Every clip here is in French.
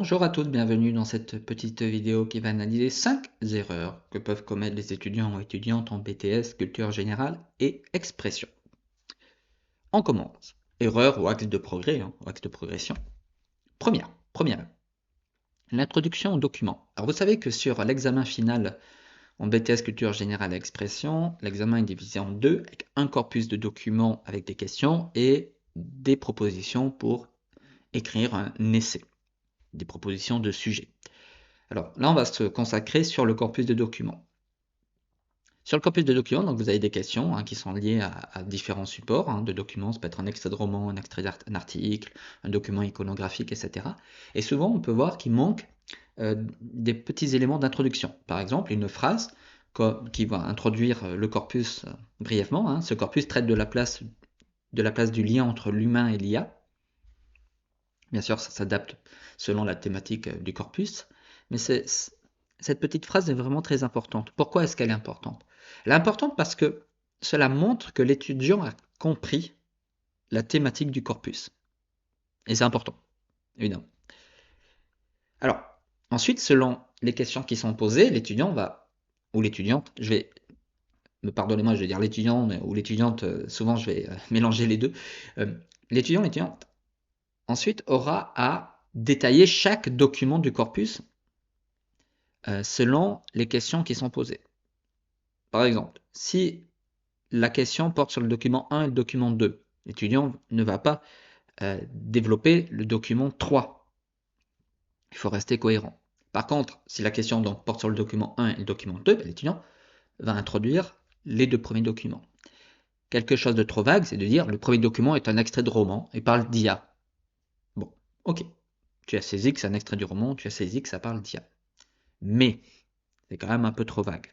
Bonjour à tous, bienvenue dans cette petite vidéo qui va analyser 5 erreurs que peuvent commettre les étudiants ou étudiantes en BTS, culture générale et expression. On commence. Erreur ou axe de progrès, ou axe de progression. Première, l'introduction au document. Alors vous savez que sur l'examen final en BTS, culture générale et expression, l'examen est divisé en deux, avec un corpus de documents avec des questions et des propositions pour écrire un essai, des propositions de sujets. Alors là, on va se consacrer sur le corpus de documents. Sur le corpus de documents, donc vous avez des questions qui sont liées à différents supports de documents. Ça peut être un extrait de roman, un extrait d'un article, un document iconographique, etc. Et souvent, on peut voir qu'il manque des petits éléments d'introduction. Par exemple, une phrase qui va introduire le corpus brièvement. Ce corpus traite de la place du lien entre l'humain et l'IA. Bien sûr, ça s'adapte selon la thématique du corpus, mais cette petite phrase est vraiment très importante. Pourquoi est-ce qu'elle est importante? Elle est importante parce que cela montre que l'étudiant a compris la thématique du corpus. Et c'est important, évidemment. Alors, ensuite, selon les questions qui sont posées, l'étudiant va, ou l'étudiante, pardonnez-moi, je vais dire l'étudiant ou l'étudiante, souvent je vais mélanger les deux. L'étudiante, ensuite, aura à détailler chaque document du corpus selon les questions qui sont posées. Par exemple, si la question porte sur le document 1 et le document 2, l'étudiant ne va pas développer le document 3. Il faut rester cohérent. Par contre, si la question donc porte sur le document 1 et le document 2, l'étudiant va introduire les deux premiers documents. Quelque chose de trop vague, c'est de dire le premier document est un extrait de roman et parle d'IA. Bon, ok. Tu as saisi que c'est un extrait du roman, tu as saisi que ça parle d'IA. Mais c'est quand même un peu trop vague.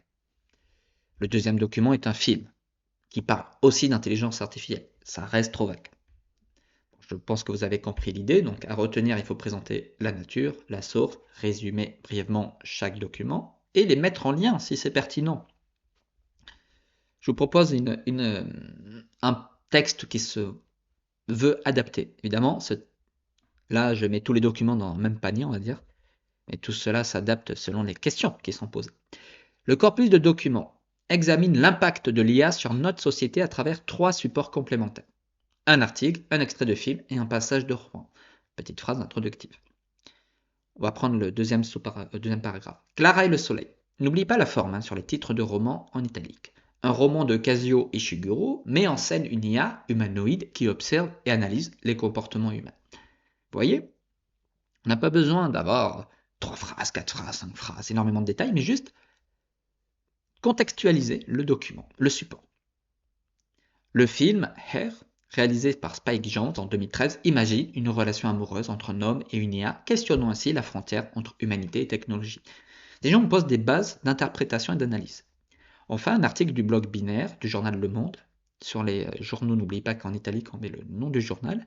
Le deuxième document est un film qui parle aussi d'intelligence artificielle. Ça reste trop vague. Je pense que vous avez compris l'idée. Donc, à retenir, il faut présenter la nature, la source, résumer brièvement chaque document et les mettre en lien si c'est pertinent. Je vous propose un texte qui se veut adapté. Évidemment, là, je mets tous les documents dans le même panier, on va dire. Mais tout cela s'adapte selon les questions qui sont posées. Le corpus de documents examine l'impact de l'IA sur notre société à travers 3 supports complémentaires. Un article, un extrait de film et un passage de roman. Petite phrase introductive. On va prendre le deuxième paragraphe. Clara et le soleil. N'oublie pas la forme sur les titres de romans en italique. Un roman de Kazuo Ishiguro met en scène une IA humanoïde qui observe et analyse les comportements humains. Vous voyez, on n'a pas besoin d'avoir 3 phrases, 4 phrases, 5 phrases, énormément de détails, mais juste contextualiser le document, le support. Le film Her, réalisé par Spike Jonze en 2013, imagine une relation amoureuse entre un homme et une IA, questionnant ainsi la frontière entre humanité et technologie. Déjà, on pose des bases d'interprétation et d'analyse. Enfin, un article du blog Binaire du journal Le Monde, sur les journaux, n'oubliez pas qu'en italique on met le nom du journal.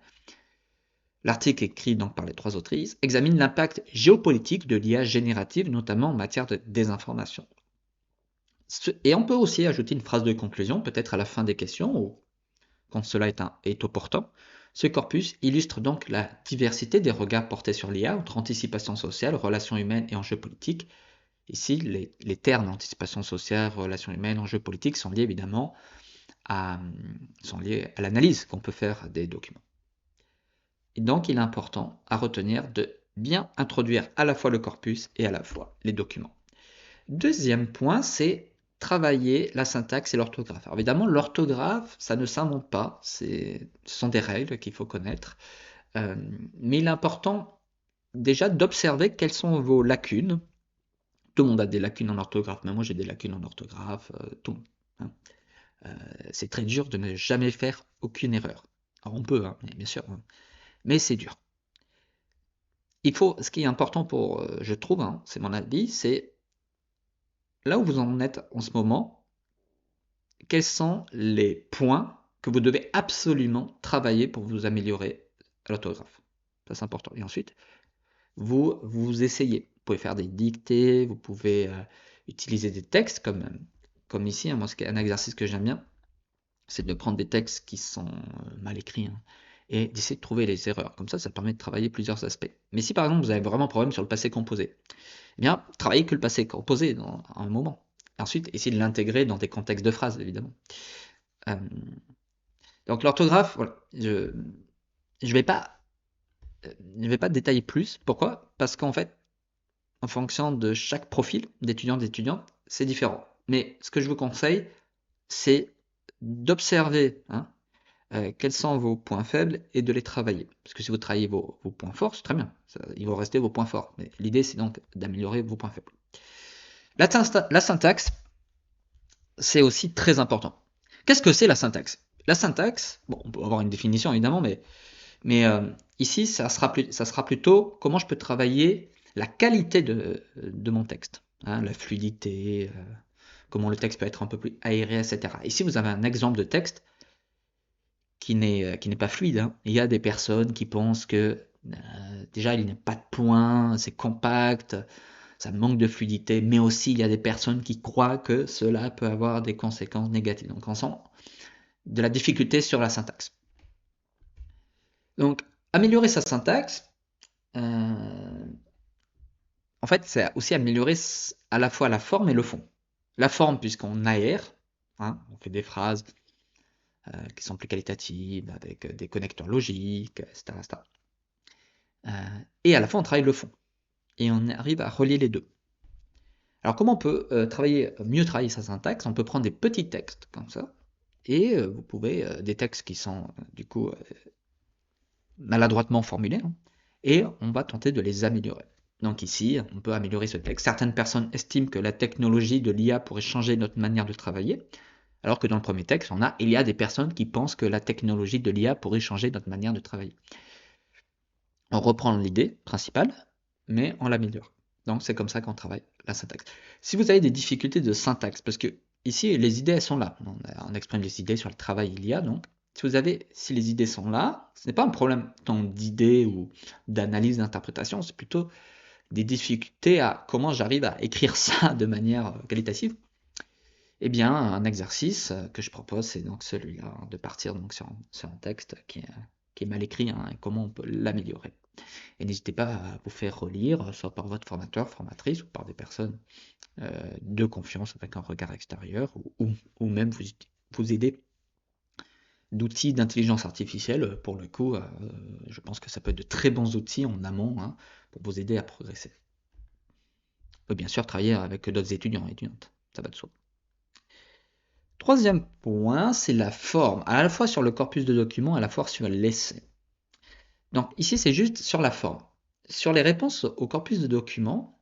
L'article écrit donc par les 3 autrices examine l'impact géopolitique de l'IA générative, notamment en matière de désinformation. Et on peut aussi ajouter une phrase de conclusion, peut-être à la fin des questions, ou quand cela est opportun. Ce corpus illustre donc la diversité des regards portés sur l'IA entre anticipation sociale, relations humaines et enjeux politiques. Ici, les termes anticipation sociale, relations humaines, enjeux politiques sont liés évidemment à l'analyse qu'on peut faire des documents. Et donc, il est important à retenir de bien introduire à la fois le corpus et à la fois les documents. Deuxième point, c'est travailler la syntaxe et l'orthographe. Alors évidemment, l'orthographe, ça ne s'invente pas, ce sont des règles qu'il faut connaître. Mais il est important déjà d'observer quelles sont vos lacunes. Tout le monde a des lacunes en orthographe, mais moi j'ai des lacunes en orthographe, tout le monde. C'est très dur de ne jamais faire aucune erreur. Alors on peut, bien sûr, mais c'est dur. Ce qui est important je trouve, c'est mon avis, c'est là où vous en êtes en ce moment, quels sont les points que vous devez absolument travailler pour vous améliorer à l'orthographe. Ça, c'est important. Et ensuite, vous essayez. Vous pouvez faire des dictées, vous pouvez utiliser des textes comme ici. Moi, un exercice que j'aime bien, c'est de prendre des textes qui sont mal écrits et d'essayer de trouver les erreurs. Comme ça permet de travailler plusieurs aspects. Mais si par exemple vous avez vraiment un problème sur le passé composé, eh bien, travaillez que le passé composé à un moment. Ensuite, essayez de l'intégrer dans des contextes de phrases, évidemment. Euh, donc l'orthographe, voilà, je ne vais pas détailler plus. Pourquoi? Parce qu'en fait, en fonction de chaque profil d'étudiant, d'étudiante, c'est différent. Mais ce que je vous conseille, c'est d'observer quels sont vos points faibles et de les travailler. Parce que si vous travaillez vos points forts, c'est très bien. Ils vont rester vos points forts. Mais l'idée, c'est donc d'améliorer vos points faibles. La syntaxe, c'est aussi très important. Qu'est-ce que c'est la syntaxe? La syntaxe, bon, on peut avoir une définition évidemment, mais ici, ça sera plutôt comment je peux travailler la qualité de mon texte, la fluidité, comment le texte peut être un peu plus aéré, etc. Ici, vous avez un exemple de texte qui n'est pas fluide. Il y a des personnes qui pensent que déjà, il n'y a pas de points, c'est compact, ça manque de fluidité, mais aussi il y a des personnes qui croient que cela peut avoir des conséquences négatives. Donc on sent de la difficulté sur la syntaxe. Donc améliorer sa syntaxe, en fait c'est aussi améliorer à la fois la forme et le fond. La forme puisqu'on aère, on fait des phrases qui sont plus qualitatives, avec des connecteurs logiques, etc. Et à la fois on travaille le fond. Et on arrive à relier les deux. Alors comment on peut mieux travailler sa syntaxe? On peut prendre des petits textes comme ça, et vous pouvez, des textes qui sont du coup maladroitement formulés, et on va tenter de les améliorer. Donc ici, on peut améliorer ce texte. Certaines personnes estiment que la technologie de l'IA pourrait changer notre manière de travailler, alors que dans le premier texte, il y a des personnes qui pensent que la technologie de l'IA pourrait changer notre manière de travailler. On reprend l'idée principale, mais on l'améliore. Donc c'est comme ça qu'on travaille la syntaxe. Si vous avez des difficultés de syntaxe, parce que ici les idées elles sont là, on exprime les idées sur le travail il y a donc. Si les idées sont là, ce n'est pas un problème tant d'idées ou d'analyse, d'interprétation, c'est plutôt des difficultés à comment j'arrive à écrire ça de manière qualitative. Eh bien, un exercice que je propose, c'est donc celui-là, de partir donc sur un texte qui est mal écrit, et comment on peut l'améliorer. Et n'hésitez pas à vous faire relire, soit par votre formateur, formatrice, ou par des personnes de confiance avec un regard extérieur, ou même vous aider d'outils d'intelligence artificielle. Pour le coup, je pense que ça peut être de très bons outils en amont pour vous aider à progresser. On peut bien sûr travailler avec d'autres étudiants et étudiantes, ça va de soi. Troisième point, c'est la forme, à la fois sur le corpus de documents, à la fois sur l'essai. Donc ici, c'est juste sur la forme. Sur les réponses au corpus de documents,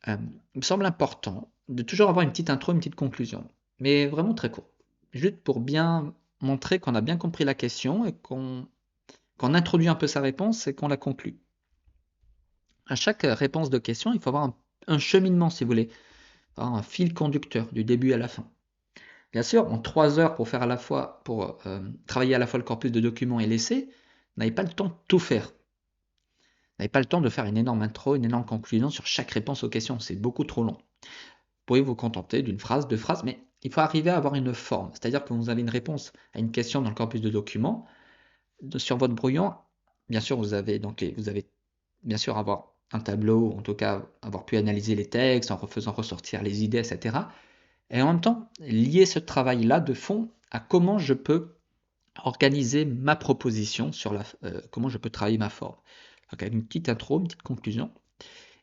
il me semble important de toujours avoir une petite intro, une petite conclusion, mais vraiment très court. Juste pour bien montrer qu'on a bien compris la question et qu'on introduit un peu sa réponse et qu'on la conclut. À chaque réponse de question, il faut avoir un cheminement, si vous voulez, un fil conducteur du début à la fin. Bien sûr, en 3 heures pour travailler à la fois le corpus de documents et l'essai, vous n'avez pas le temps de tout faire. Vous n'avez pas le temps de faire une énorme intro, une énorme conclusion sur chaque réponse aux questions, c'est beaucoup trop long. Vous pouvez vous contenter d'une phrase, 2 phrases, mais il faut arriver à avoir une forme. C'est-à-dire que vous avez une réponse à une question dans le corpus de documents. Sur votre brouillon, bien sûr, vous avez bien sûr avoir un tableau, en tout cas avoir pu analyser les textes en faisant ressortir les idées, etc. Et en même temps, lier ce travail-là de fond à comment je peux organiser ma proposition sur comment je peux travailler ma forme. Donc avec une petite intro, une petite conclusion,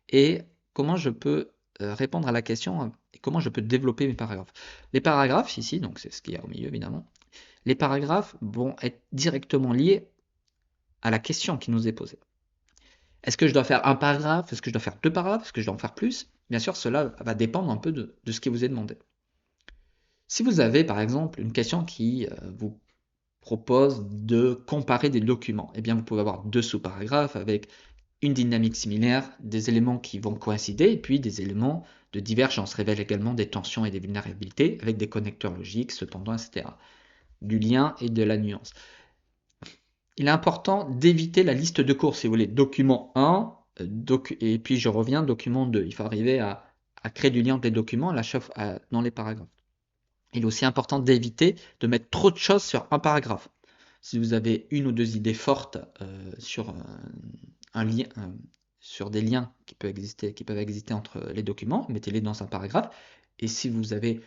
et comment je peux répondre à la question et comment je peux développer mes paragraphes. Les paragraphes ici, donc c'est ce qu'il y a au milieu évidemment, les paragraphes vont être directement liés à la question qui nous est posée. Est-ce que je dois faire un paragraphe? Est-ce que je dois faire 2 paragraphes? Est-ce que je dois en faire plus? Bien sûr, cela va dépendre un peu de ce qui vous est demandé. Si vous avez par exemple une question qui vous propose de comparer des documents, eh bien vous pouvez avoir 2 sous-paragraphes avec une dynamique similaire, des éléments qui vont coïncider, et puis des éléments de divergence révèlent également des tensions et des vulnérabilités avec des connecteurs logiques, cependant, etc. Du lien et de la nuance. Il est important d'éviter la liste de cours, si vous voulez, document 1, et puis je reviens, document 2. Il faut arriver à créer du lien entre les documents dans les paragraphes. Il est aussi important d'éviter de mettre trop de choses sur un paragraphe. Si vous avez une ou deux idées fortes sur un lien, sur des liens qui peuvent exister entre les documents, mettez-les dans un paragraphe. Et si vous avez,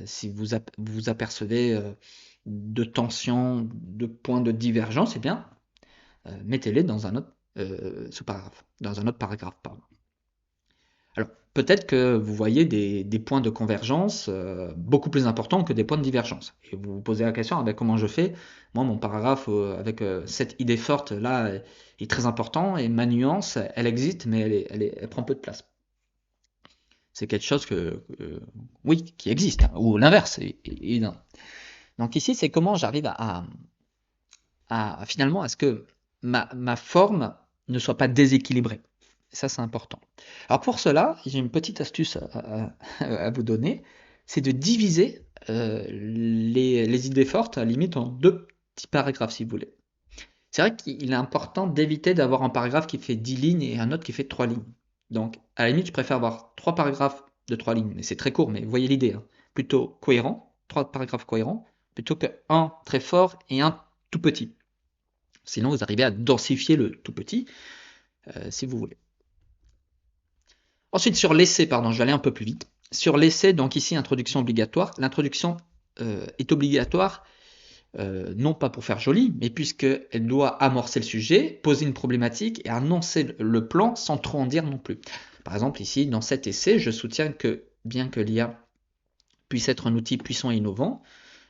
si vous apercevez de tensions, de points de divergence, eh bien, mettez-les dans un autre sous-paragraphe, dans un autre paragraphe, pardon. Alors, peut-être que vous voyez des points de convergence beaucoup plus importants que des points de divergence. Et vous vous posez la question, ah ben, comment je fais? Moi, mon paragraphe avec cette idée forte là est très important et ma nuance, elle existe, mais elle prend peu de place. C'est quelque chose oui, qui existe, hein, ou l'inverse, évidemment. Donc ici, c'est comment j'arrive finalement à ce que ma forme ne soit pas déséquilibrée. Et ça, c'est important. Alors pour cela, j'ai une petite astuce à vous donner, c'est de diviser les idées fortes, à la limite, en deux petits paragraphes, si vous voulez. C'est vrai qu'il est important d'éviter d'avoir un paragraphe qui fait 10 lignes et un autre qui fait 3 lignes. Donc, à la limite, je préfère avoir 3 paragraphes de 3 lignes, mais c'est très court, mais vous voyez l'idée, hein. Plutôt cohérent, 3 paragraphes cohérents, plutôt qu'un très fort et un tout petit. Sinon, vous arrivez à densifier le tout petit, si vous voulez. Ensuite, sur l'essai, pardon, je vais aller un peu plus vite. Sur l'essai, donc ici, introduction obligatoire. L'introduction est obligatoire, non pas pour faire joli, mais puisqu'elle doit amorcer le sujet, poser une problématique et annoncer le plan sans trop en dire non plus. Par exemple, ici, dans cet essai, je soutiens que bien que l'IA puisse être un outil puissant et innovant,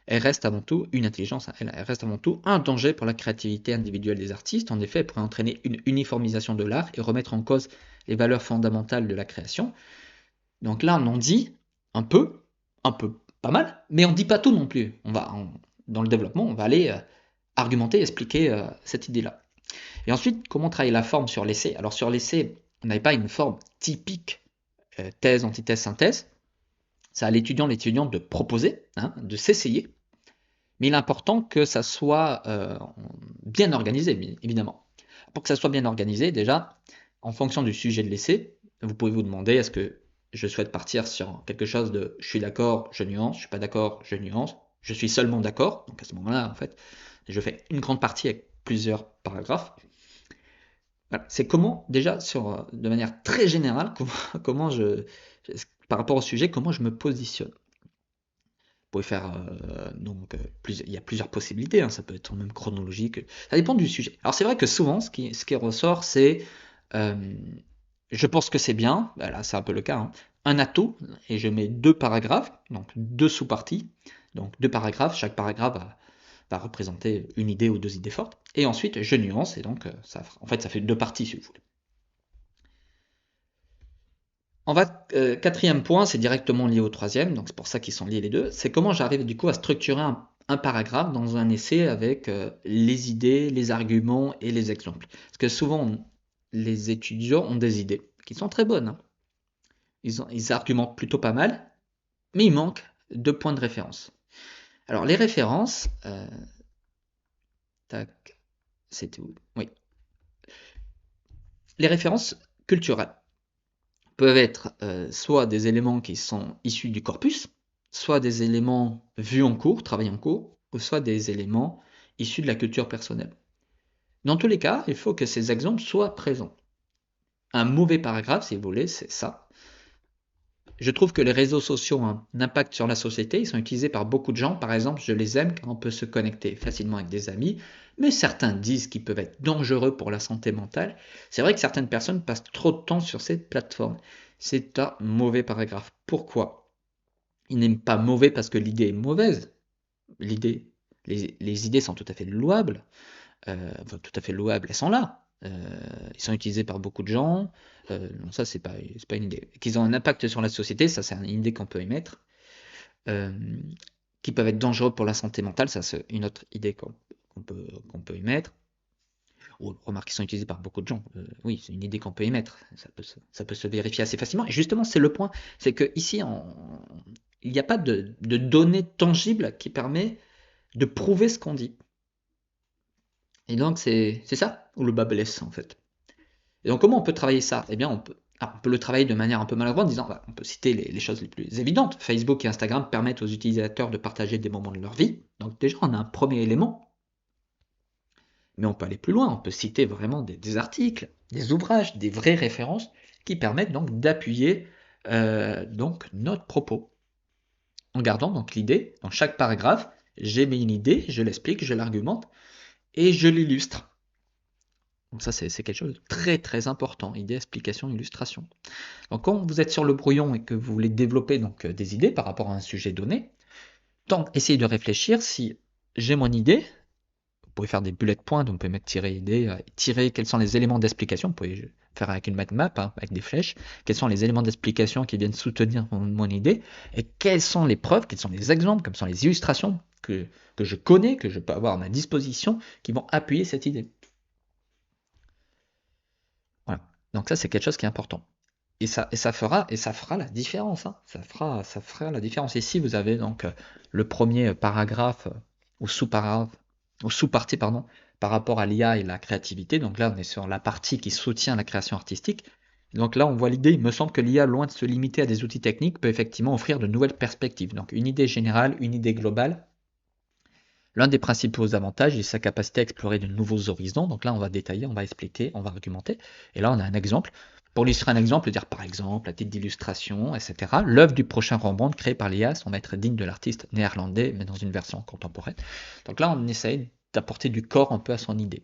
elle reste avant tout une intelligence, elle reste avant tout un danger pour la créativité individuelle des artistes. En effet, elle pourrait entraîner une uniformisation de l'art et remettre en cause les valeurs fondamentales de la création. Donc là, on en dit un peu, pas mal, mais on ne dit pas tout non plus. Dans le développement, on va aller argumenter, expliquer cette idée-là. Et ensuite, comment travailler la forme sur l'essai? Alors sur l'essai, on n'avait pas une forme typique thèse, antithèse, synthèse. C'est à l'étudiant de proposer, hein, de s'essayer. Mais il est important que ça soit bien organisé, évidemment. Pour que ça soit bien organisé, déjà, en fonction du sujet de l'essai, vous pouvez vous demander, est-ce que je souhaite partir sur quelque chose de je suis d'accord, je nuance, je suis pas d'accord, je nuance, je suis seulement d'accord. Donc à ce moment-là, en fait, je fais une grande partie avec plusieurs paragraphes. Voilà. C'est comment, déjà, de manière très générale, par rapport au sujet, comment je me positionne. Vous pouvez faire il y a plusieurs possibilités, hein, ça peut être même chronologique, ça dépend du sujet. Alors c'est vrai que souvent ce qui ressort c'est je pense que c'est bien, ben là c'est un peu le cas, hein, un atout, et je mets deux paragraphes, donc deux sous-parties, donc deux paragraphes, chaque paragraphe va représenter une idée ou deux idées fortes, et ensuite je nuance, et donc ça fait deux parties si vous voulez. Quatrième point, c'est directement lié au troisième, donc c'est pour ça qu'ils sont liés les deux, c'est comment j'arrive du coup à structurer un paragraphe dans un essai avec les idées, les arguments et les exemples. Parce que souvent, les étudiants ont des idées qui sont très bonnes, hein. Ils argumentent plutôt pas mal, mais il manque deux points de référence. Alors les références, c'était où? Oui. Les références culturelles peuvent être soit des éléments qui sont issus du corpus, soit des éléments vus en cours, travaillés en cours, ou soit des éléments issus de la culture personnelle. Dans tous les cas, il faut que ces exemples soient présents. Un mauvais paragraphe, si vous voulez, c'est ça. Je trouve que les réseaux sociaux ont un impact sur la société, ils sont utilisés par beaucoup de gens, par exemple, je les aime car on peut se connecter facilement avec des amis, mais certains disent qu'ils peuvent être dangereux pour la santé mentale. C'est vrai que certaines personnes passent trop de temps sur cette plateforme. C'est un mauvais paragraphe. Pourquoi? Il n'est pas mauvais parce que l'idée est mauvaise. Les idées sont tout à fait louables. Tout à fait louables, elles sont là. Ils sont utilisés par beaucoup de gens. Ça, c'est pas une idée. Qu'ils ont un impact sur la société, ça, c'est une idée qu'on peut émettre. Qui peuvent être dangereux pour la santé mentale, ça, c'est une autre idée qu'on peut émettre. Ou remarque qu'ils sont utilisés par beaucoup de gens. Oui, c'est une idée qu'on peut émettre. Ça peut se vérifier assez facilement. Et justement, c'est le point. C'est que ici, il n'y a pas de données tangibles qui permet de prouver ce qu'on dit. Et donc, c'est ça où le bas blesse, en fait. Et donc, comment on peut travailler ça? Eh bien, on peut le travailler de manière un peu maladroite en disant, on peut citer les choses les plus évidentes. Facebook et Instagram permettent aux utilisateurs de partager des moments de leur vie. Donc déjà, on a un premier élément. Mais on peut aller plus loin, on peut citer vraiment des articles, des ouvrages, des vraies références qui permettent donc d'appuyer donc notre propos. En gardant donc l'idée, dans chaque paragraphe, j'ai mis une idée, je l'explique, je l'argumente et je l'illustre. Donc ça, c'est quelque chose de très très important, idée, explication, illustration. Donc quand vous êtes sur le brouillon et que vous voulez développer donc des idées par rapport à un sujet donné, essayez de réfléchir si j'ai mon idée, vous pouvez faire des bullet points, donc vous pouvez mettre tirer idée, tirer quels sont les éléments d'explication, vous pouvez faire avec une map, hein, avec des flèches, quels sont les éléments d'explication qui viennent soutenir mon idée, et quelles sont les preuves, quels sont les exemples, quelles sont les illustrations que je connais, que je peux avoir à ma disposition, qui vont appuyer cette idée. Voilà. Donc ça, c'est quelque chose qui est important. Et ça fera la différence. Hein. Ça fera la différence. Ici, vous avez donc le premier paragraphe ou sous-partie, pardon, par rapport à l'IA et la créativité. Donc là, on est sur la partie qui soutient la création artistique. Donc là, on voit l'idée. Il me semble que l'IA, loin de se limiter à des outils techniques, peut effectivement offrir de nouvelles perspectives. Donc une idée générale, une idée globale. L'un des principaux avantages est sa capacité à explorer de nouveaux horizons. Donc là, on va détailler, on va expliquer, on va argumenter. Et là, on a un exemple. Pour illustrer un exemple, dire par exemple, à titre d'illustration, etc. L'œuvre du prochain Rembrandt créé par l'IA semble être digne de l'artiste néerlandais, mais dans une version contemporaine. Donc là, on essaye d'apporter du corps un peu à son idée.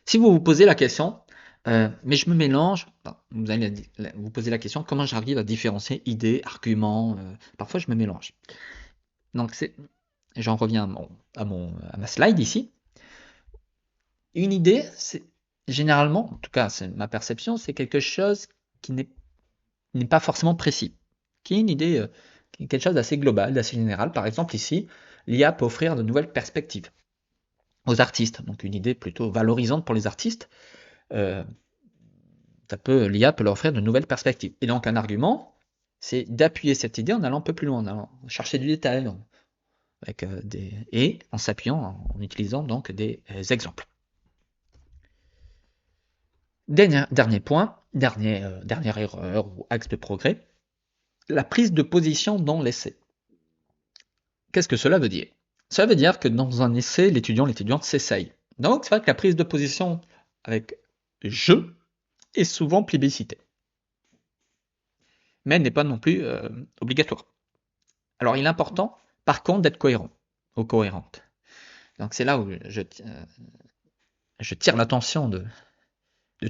Si vous vous posez la question, mais je me mélange, vous allez vous poser la question, comment j'arrive à différencier idées, arguments, parfois je me mélange. Donc j'en reviens à ma slide ici. Une idée, c'est généralement, en tout cas c'est ma perception, c'est quelque chose qui n'est pas forcément précis, qui est une idée, quelque chose d'assez global, d'assez général. Par exemple ici, l'IA peut offrir de nouvelles perspectives aux artistes, donc une idée plutôt valorisante pour les artistes. L'IA peut leur offrir de nouvelles perspectives. Et donc un argument, c'est d'appuyer cette idée en allant un peu plus loin, en allant chercher du détail, et en s'appuyant, en utilisant donc des exemples. Dernier point, dernière erreur ou axe de progrès, la prise de position dans l'essai. Qu'est-ce que cela veut dire? Cela veut dire que dans un essai, l'étudiante s'essaye. Donc c'est vrai que la prise de position avec je est souvent plébiscitée, mais elle n'est pas non plus obligatoire. Alors il est important, par contre, d'être cohérent ou cohérente. Donc c'est là où je tire l'attention de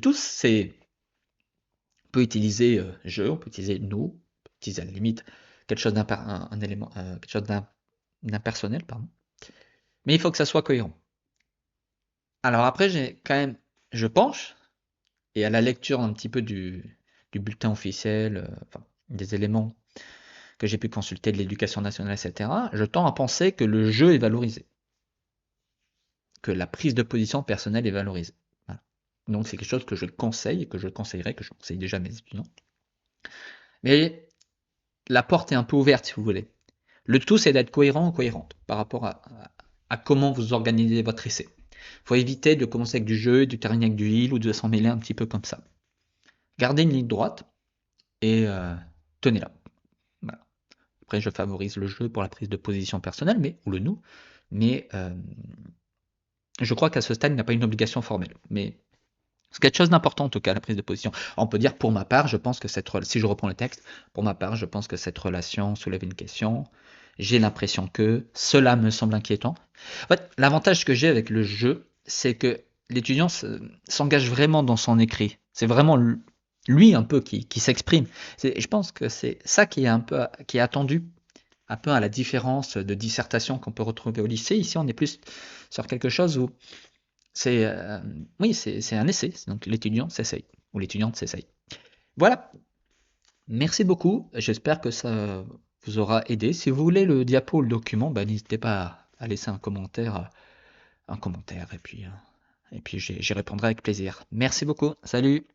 tous. On peut utiliser je, on peut utiliser nous, on peut utiliser à la limite quelque chose d'impersonnel, pardon. Mais il faut que ça soit cohérent. Alors après, je penche, et à la lecture un petit peu du bulletin officiel, des éléments que j'ai pu consulter de l'éducation nationale, etc., je tends à penser que le jeu est valorisé, que la prise de position personnelle est valorisée. Voilà. Donc c'est quelque chose que je conseille, et que je conseillerais, que je conseille déjà à mes étudiants. Mais la porte est un peu ouverte, si vous voulez. Le tout, c'est d'être cohérent ou cohérente par rapport à comment vous organisez votre essai. Il faut éviter de commencer avec du jeu, du terrain avec du il, ou de s'en mêler un petit peu comme ça. Gardez une ligne droite et tenez-la. Voilà. Après, je favorise le jeu pour la prise de position personnelle, ou le nous, mais je crois qu'à ce stade, il n'y a pas une obligation formelle. Mais c'est quelque chose d'important en tout cas, la prise de position. On peut dire, pour ma part, je pense que si je reprends le texte, pour ma part, je pense que cette relation soulève une question. J'ai l'impression que cela me semble inquiétant. En fait, l'avantage que j'ai avec le jeu, c'est que l'étudiant s'engage vraiment dans son écrit. C'est vraiment lui un peu qui s'exprime. Je pense que c'est ça qui est attendu, un peu à la différence de dissertation qu'on peut retrouver au lycée. Ici, on est plus sur quelque chose où c'est un essai. Donc l'étudiant s'essaye ou l'étudiante s'essaye. Voilà. Merci beaucoup. J'espère que ça vous aura aidé. Si vous voulez le diapo ou le document, n'hésitez pas à laisser un commentaire, et puis j'y répondrai avec plaisir. Merci beaucoup. Salut.